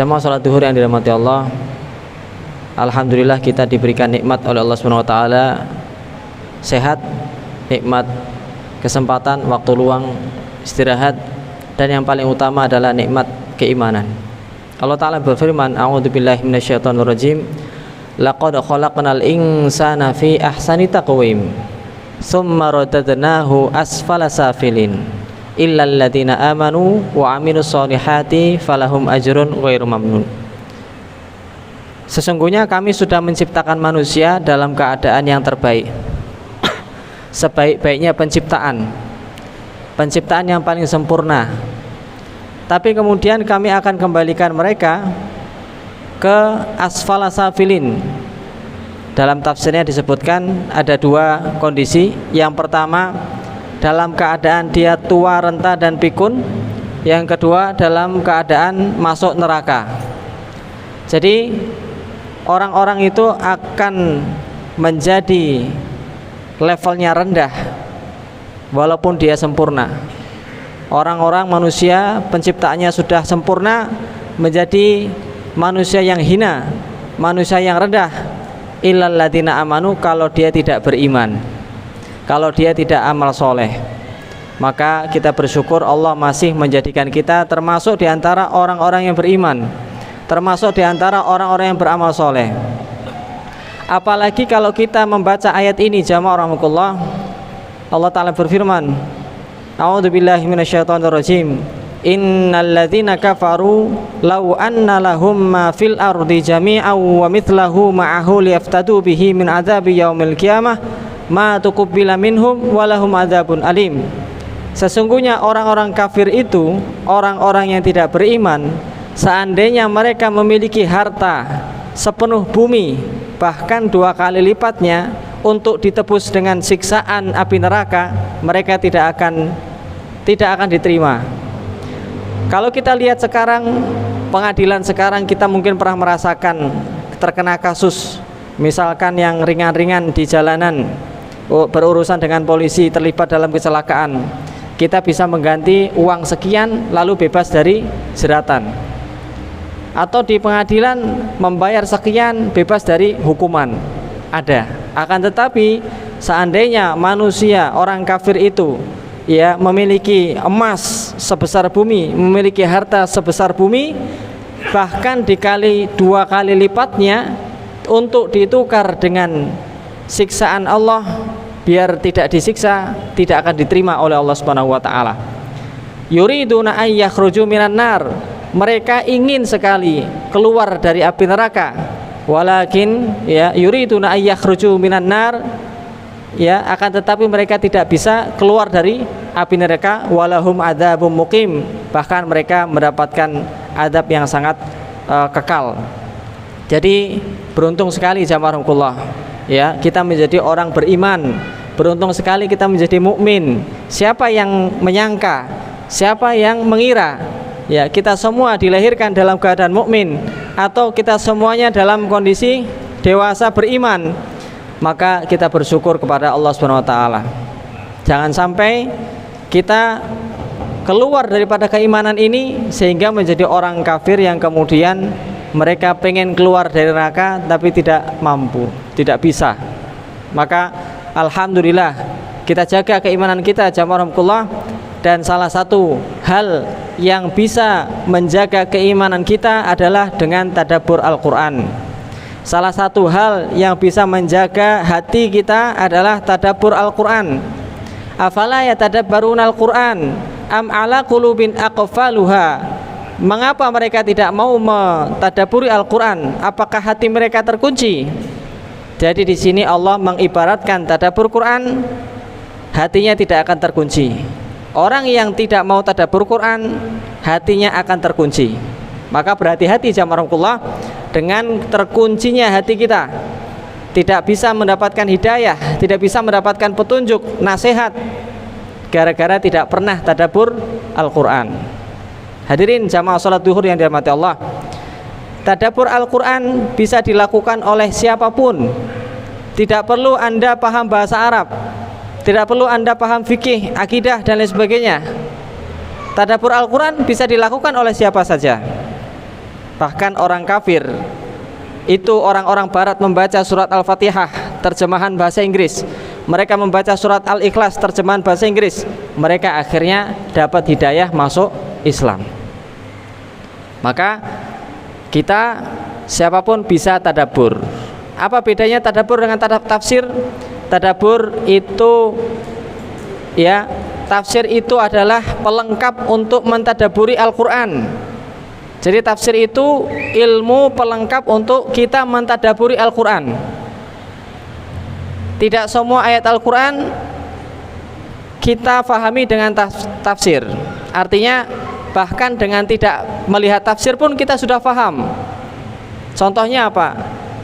Jamaah salat zuhur yang dirahmati Allah, alhamdulillah kita diberikan nikmat oleh Allah Subhanahu wa taala, sehat, nikmat kesempatan, waktu luang, istirahat, dan yang paling utama adalah nikmat keimanan. Allah taala berfirman, a'udzubillahi minasyaitonirrajim, laqad khalaqnal insana fi ahsani taqwim tsumma radadnahu asfala safilin illal ladzina amanu wa amilus solihati falahum ajrun ghairu mamnun. Sesungguhnya kami sudah menciptakan manusia dalam keadaan yang terbaik, sebaik-baiknya penciptaan yang paling sempurna. Tapi kemudian kami akan kembalikan mereka ke asfala safilin. Dalam tafsirnya disebutkan ada dua kondisi. Yang pertama, dalam keadaan dia tua, renta, dan pikun. Yang kedua, dalam keadaan masuk neraka. Jadi orang-orang itu akan menjadi levelnya rendah walaupun dia sempurna. Orang-orang manusia penciptaannya sudah sempurna menjadi manusia yang hina, manusia yang rendah, illal ladzina amanu, kalau dia tidak beriman, kalau dia tidak amal soleh. Maka kita bersyukur Allah masih menjadikan kita termasuk di antara orang-orang yang beriman, termasuk di antara orang-orang yang beramal soleh. Apalagi kalau kita membaca ayat ini, jamaah rahimakumullah, Allah Ta'ala berfirman, a'udzubillahi minasyaitonirrajim, innal ladzina kafaru law anna lahum ma fil ardi jami'an wa mithlahu ma'ahu liyaftadu bihi min adzabi yaumil qiyamah ma tuqbila minhum wa lahum adzabun alim. Sesungguhnya orang-orang kafir itu, orang-orang yang tidak beriman, seandainya mereka memiliki harta sepenuh bumi, bahkan 2 kali lipatnya, untuk ditebus dengan siksaan api neraka, mereka tidak akan diterima. Kalau kita lihat sekarang, pengadilan sekarang, kita mungkin pernah merasakan terkena kasus, misalkan yang ringan-ringan di jalanan, berurusan dengan polisi, terlibat dalam kecelakaan, kita bisa mengganti uang sekian lalu bebas dari jeratan. Atau di pengadilan membayar sekian bebas dari hukuman, ada. Akan tetapi seandainya manusia, orang kafir itu ya memiliki emas sebesar bumi, memiliki harta sebesar bumi, bahkan dikali 2 kali lipatnya, untuk ditukar dengan siksaan Allah biar tidak disiksa, tidak akan diterima oleh Allah Subhanahu wa taala. Yuriduna ay yakhruju minan nar, mereka ingin sekali keluar dari api neraka, walakin ya yuriduna ay yakhruju minan nar, ya, akan tetapi mereka tidak bisa keluar dari api neraka, walahum adzabum muqim, bahkan mereka mendapatkan adab yang sangat kekal. Jadi beruntung sekali jamaah rahimakumullah, ya, kita menjadi orang beriman, beruntung sekali kita menjadi mukmin. Siapa yang menyangka, siapa yang mengira, ya, kita semua dilahirkan dalam keadaan mukmin, atau kita semuanya dalam kondisi dewasa beriman, maka kita bersyukur kepada Allah Subhanahu wa taala. Jangan sampai kita keluar daripada keimanan ini sehingga menjadi orang kafir yang kemudian mereka pengen keluar dari neraka tapi tidak mampu, tidak bisa. Maka alhamdulillah kita jaga keimanan kita jamaah rahimakumullah, dan salah satu hal yang bisa menjaga keimanan kita adalah dengan tadabbur Al-Qur'an. Salah satu hal yang bisa menjaga hati kita adalah tadabbur Al-Qur'an. Afala yatadabbaruna Al-Qur'an am ala qulubin aqfaluha. Mengapa mereka tidak mau mentadabburi Al-Qur'an? Apakah hati mereka terkunci? Jadi di sini Allah mengibaratkan tadabbur Quran, hatinya tidak akan terkunci. Orang yang tidak mau tadabbur Quran, hatinya akan terkunci. Maka berhati-hati jamaah rahimakumullah dengan terkuncinya hati kita, tidak bisa mendapatkan hidayah, tidak bisa mendapatkan petunjuk, nasihat, gara-gara tidak pernah tadabbur Al-Quran. Hadirin jamaah salat zuhur yang dirahmati Allah, tadabbur Al-Quran bisa dilakukan oleh siapapun. Tidak perlu Anda paham bahasa Arab, tidak perlu Anda paham fikih, akidah dan lain sebagainya. Tadabbur Al-Quran bisa dilakukan oleh siapa saja. Bahkan orang kafir itu, orang-orang barat membaca surat Al-Fatihah terjemahan bahasa Inggris, mereka membaca surat Al-Ikhlas terjemahan bahasa Inggris, mereka akhirnya dapat hidayah masuk Islam. Maka kita siapapun bisa tadabbur. Apa bedanya tadabbur dengan tafsir? Tadabbur itu ya, tafsir itu adalah pelengkap untuk mentadabburi Al-Qur'an. Jadi tafsir itu ilmu pelengkap untuk kita mentadabburi Al-Qur'an. Tidak semua ayat Al-Qur'an kita fahami dengan tafsir. Artinya bahkan dengan tidak melihat tafsir pun kita sudah faham. Contohnya apa?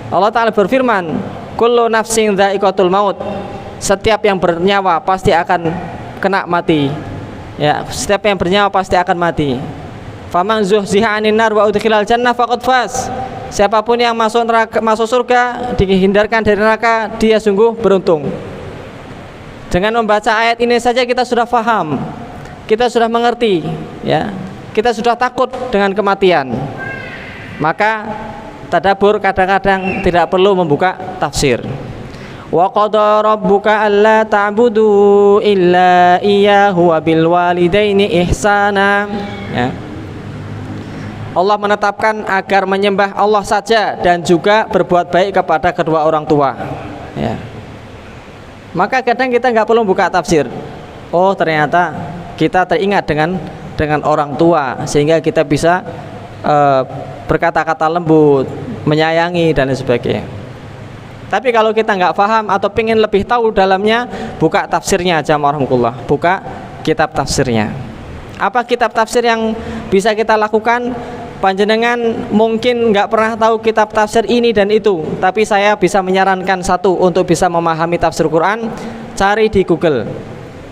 Allah Ta'ala berfirman, kullu nafsin dha'iqatul maut. Setiap yang bernyawa pasti akan kena mati. Ya, setiap yang bernyawa pasti akan mati. Faman zuhziha 'anil nar wa udkhilal jannah faqad faz. Siapapun yang masuk neraka, masuk surga, dihindarkan dari neraka, dia sungguh beruntung. Dengan membaca ayat ini saja kita sudah faham, kita sudah mengerti, ya. Kita sudah takut dengan kematian. Maka tadabbur kadang-kadang tidak perlu membuka tafsir. Wa qada rabbuka alla ta'budu illa iyyahu wa bil walidaini ihsana. Ya. Allah menetapkan agar menyembah Allah saja dan juga berbuat baik kepada kedua orang tua. Ya. Maka kadang kita nggak perlu buka tafsir. Oh, ternyata kita teringat dengan orang tua sehingga kita bisa berkata-kata lembut, menyayangi dan lain sebagainya. Tapi kalau kita nggak paham atau pengen lebih tahu dalamnya, buka tafsirnya aja, warahmatullah. Buka kitab tafsirnya. Apa kitab tafsir yang bisa kita lakukan? Panjenengan mungkin nggak pernah tahu kitab tafsir ini dan itu, tapi saya bisa menyarankan satu untuk bisa memahami tafsir Quran. Cari di Google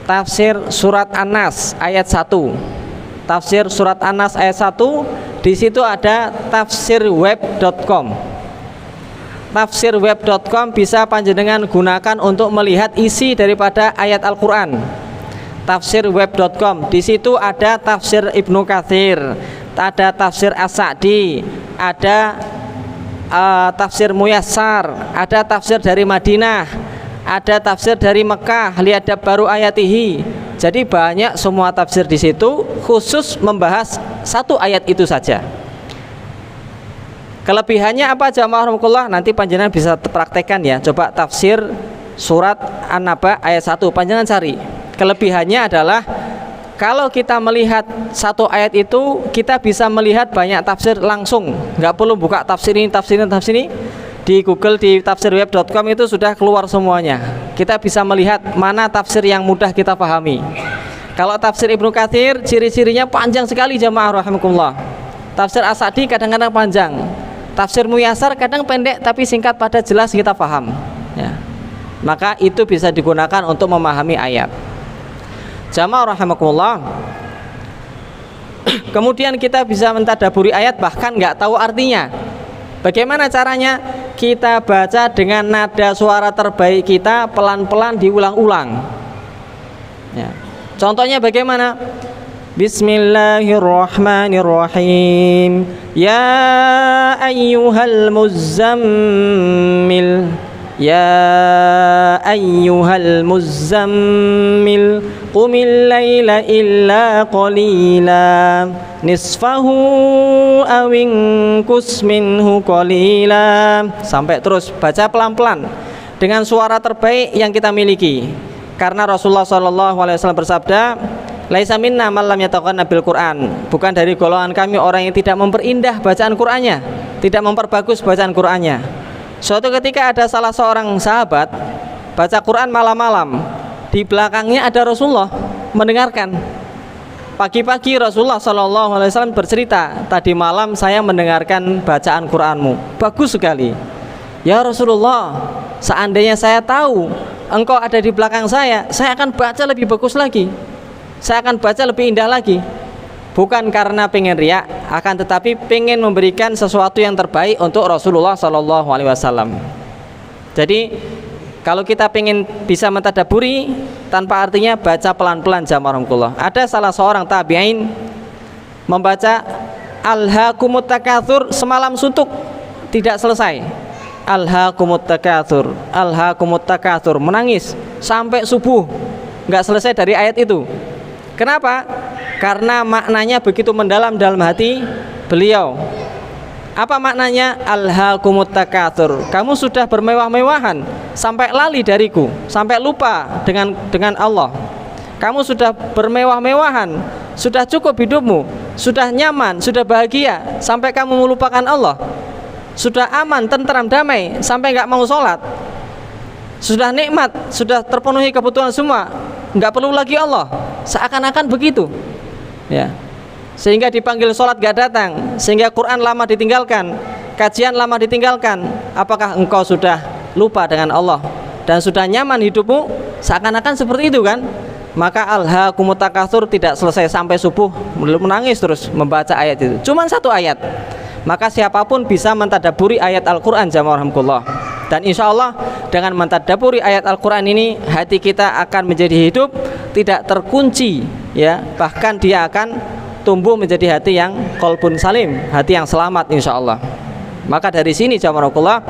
tafsir surat An-Nas ayat 1. Tafsir surat An-Nas ayat 1. Di situ ada tafsirweb.com. Tafsirweb.com bisa panjenengan gunakan untuk melihat isi daripada ayat Al-Quran. Tafsirweb.com. Di situ ada tafsir Ibnu Katsir, ada tafsir As-Sa'di, ada tafsir Muyassar, ada tafsir dari Madinah, ada tafsir dari Mekah, liadab baru ayatihi. Jadi banyak semua tafsir di situ, khusus membahas satu ayat itu saja. Kelebihannya apa jamaah rahmatullah? Nanti panjenengan bisa praktekkan ya. Coba tafsir surat An-Naba ayat 1, panjenengan cari. Kelebihannya adalah kalau kita melihat satu ayat itu, kita bisa melihat banyak tafsir langsung. Nggak perlu buka tafsir ini, tafsir ini, tafsir ini. Di Google, di tafsirweb.com itu sudah keluar semuanya. Kita bisa melihat mana tafsir yang mudah kita pahami. Kalau tafsir Ibnu Katsir, ciri-cirinya panjang sekali jamaah rahimakumullah. Tafsir As-Sa'di kadang-kadang panjang. Tafsir Muyassar kadang pendek tapi singkat pada jelas kita paham. Ya. Maka itu bisa digunakan untuk memahami ayat. Jamaah rahimakumullah. Kemudian kita bisa mentadaburi ayat bahkan nggak tahu artinya. Bagaimana caranya? Kita baca dengan nada suara terbaik kita, pelan-pelan diulang-ulang. Ya. Contohnya bagaimana? Bismillahirrahmanirrahim. Ya ayyuhal muzammil. Ya ayyuhal muzammil qumil laila illa qalila nisfahu awinkus minhu qalila, sampai terus baca pelan-pelan dengan suara terbaik yang kita miliki. Karena Rasulullah SAW bersabda, laisa minna man lam yataqanna bil Quran. Bukan dari golongan kami orang yang tidak memperindah bacaan Qur'annya, tidak memperbagus bacaan Qur'annya. Suatu ketika ada salah seorang sahabat baca Quran malam-malam, di belakangnya ada Rasulullah mendengarkan. Pagi-pagi Rasulullah SAW bercerita, tadi malam saya mendengarkan bacaan Quranmu, bagus sekali. Ya Rasulullah, seandainya saya tahu engkau ada di belakang saya akan baca lebih bagus lagi, saya akan baca lebih indah lagi. Bukan karena pengen riak, akan tetapi pengen memberikan sesuatu yang terbaik untuk Rasulullah SAW. Jadi kalau kita pengen bisa mentadaburi, tanpa artinya baca pelan-pelan jamaah rahmatullah. Ada salah seorang tabi'in membaca alhaakumut takatsur, semalam suntuk tidak selesai. Alhaakumut takatsur, alhaakumut takatsur, menangis sampai subuh, nggak selesai dari ayat itu. Kenapa? Karena maknanya begitu mendalam dalam hati beliau. Apa maknanya? Alhaakumut takatsur, kamu sudah bermewah-mewahan sampai lali dariku, sampai lupa dengan Allah. Kamu sudah bermewah-mewahan, sudah cukup hidupmu, sudah nyaman, sudah bahagia, sampai kamu melupakan Allah. Sudah aman, tentram, damai, sampai nggak mau sholat. Sudah nikmat, sudah terpenuhi kebutuhan semua, nggak perlu lagi Allah. Seakan-akan begitu, ya. Sehingga dipanggil sholat nggak datang, sehingga Quran lama ditinggalkan, kajian lama ditinggalkan. Apakah engkau sudah lupa dengan Allah dan sudah nyaman hidupmu? Seakan-akan seperti itu kan? Maka alhaakumut takatsur tidak selesai sampai subuh, menangis terus membaca ayat itu. Cuman satu ayat. Maka siapapun bisa mentadaburi ayat Al-Quran, jamaah rahimakumullah. Dan insya Allah dengan mentadaburi ayat Al-Quran ini, hati kita akan menjadi hidup, tidak terkunci, ya. Bahkan dia akan tumbuh menjadi hati yang qalbun salim, hati yang selamat insya Allah. Maka dari sini jamaah rahimakumullah,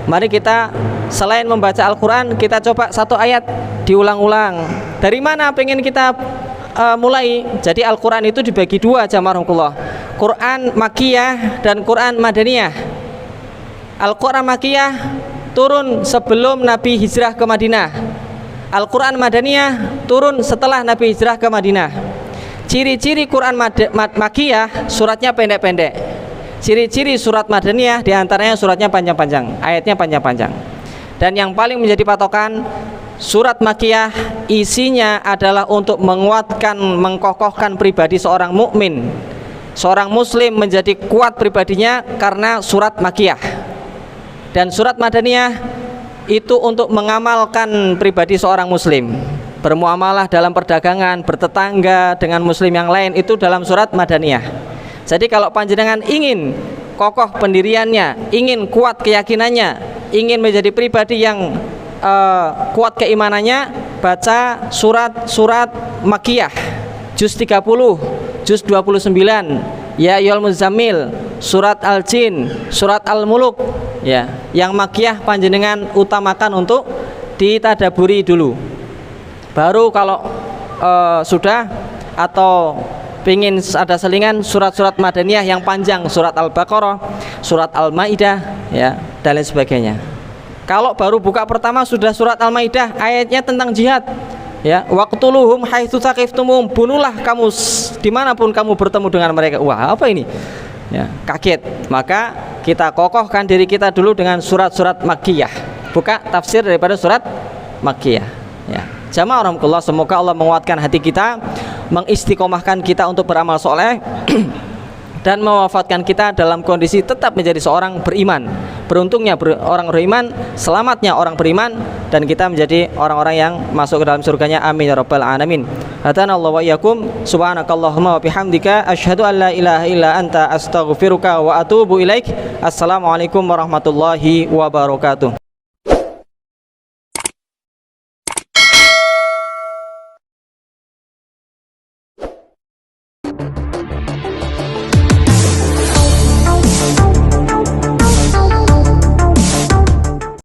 mari kita selain membaca Al-Quran, kita coba satu ayat diulang-ulang. Dari mana pengen kita mulai? Jadi Al-Quran itu dibagi dua, jamaah rahimakumullah. Quran Makkiyah dan Quran Madaniyah. Al-Quran Makkiyah turun sebelum Nabi hijrah ke Madinah. Al-Quran Madaniyah turun setelah Nabi hijrah ke Madinah. Ciri-ciri Quran Makkiyah, suratnya pendek-pendek. Ciri-ciri surat Madaniyah, diantaranya suratnya panjang-panjang, ayatnya panjang-panjang. Dan yang paling menjadi patokan, surat Makkiyah isinya adalah untuk menguatkan, mengkokohkan pribadi seorang mukmin, seorang muslim menjadi kuat pribadinya karena surat Makkiyah. Dan surat Madaniyah itu untuk mengamalkan pribadi seorang muslim, bermuamalah dalam perdagangan, bertetangga dengan muslim yang lain, itu dalam surat Madaniyah. Jadi kalau panjenengan ingin kokoh pendiriannya, ingin kuat keyakinannya, ingin menjadi pribadi yang kuat keimanannya, baca surat-surat Makkiyah, juz 30, juz 29, Ya Ayyuhal Muzammil, surat Al-Jin, surat Al-Muluk, ya. Yang Makkiyah panjenengan utamakan untuk ditadaburi dulu. Baru kalau sudah atau pingin ada selingan surat-surat Madaniyah yang panjang, surat Al-Baqarah, surat Al-Maidah, ya, dan lain sebagainya. Kalau baru buka pertama sudah surat Al-Maidah, ayatnya tentang jihad, ya, waqtuluhum haitsu taqiftumum, bunuhlah kamu dimanapun kamu bertemu dengan mereka. Wah, apa ini? Ya, kaget. Maka kita kokohkan diri kita dulu dengan surat-surat Makkiyah. Buka tafsir daripada surat Makkiyah, ya. Jamaah rahimakumullah, semoga Allah menguatkan hati kita, mengistiqomahkan kita untuk beramal soleh dan mewafatkan kita dalam kondisi tetap menjadi seorang beriman. Beruntungnya orang beriman, selamatnya orang beriman, dan kita menjadi orang-orang yang masuk ke dalam surganya. Amin ya rabbal alamin. Hadanallahu wa iyyakum. Subhanakallahumma wa bihamdika asyhadu an la ilaha illa anta astaghfiruka wa atubu ilaik. Assalamualaikum warahmatullahi wabarakatuh.